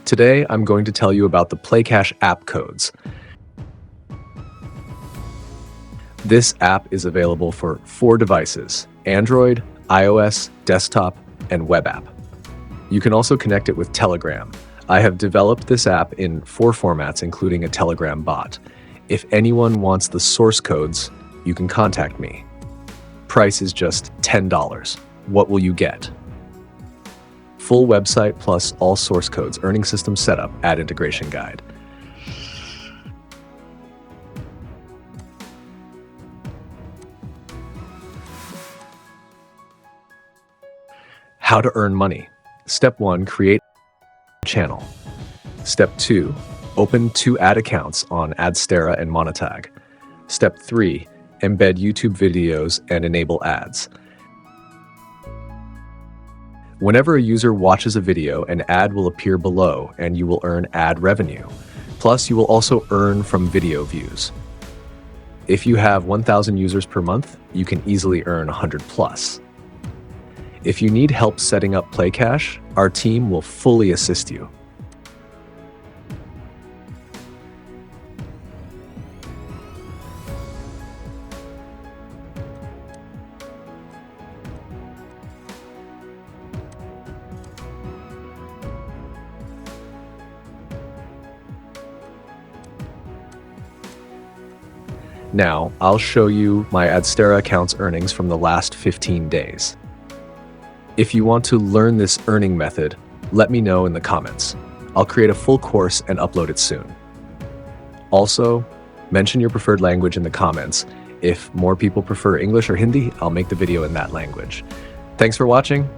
Today, I'm going to tell you about the PlayCash app codes. This app is available for 4 devices: Android, iOS, desktop, and web app. You can also connect it with Telegram. I have developed this app in 4 formats, including a Telegram bot. If anyone wants the source codes, you can contact me. Price is just $10. What will you get? Full website plus all source codes, earning system setup, ad integration guide. How to earn money. Step 1, create a channel. Step 2, open 2 ad accounts on Adsterra and Monetag. Step 3, embed YouTube videos and enable ads. Whenever a user watches a video, an ad will appear below and you will earn ad revenue. Plus, you will also earn from video views. If you have 1,000 users per month, you can easily earn 100 plus. If you need help setting up PlayCash, our team will fully assist you. Now, I'll show you my Adsterra account's earnings from the last 15 days. If you want to learn this earning method, let me know in the comments. I'll create a full course and upload it soon. Also, mention your preferred language in the comments. If more people prefer English or Hindi, I'll make the video in that language. Thanks for watching.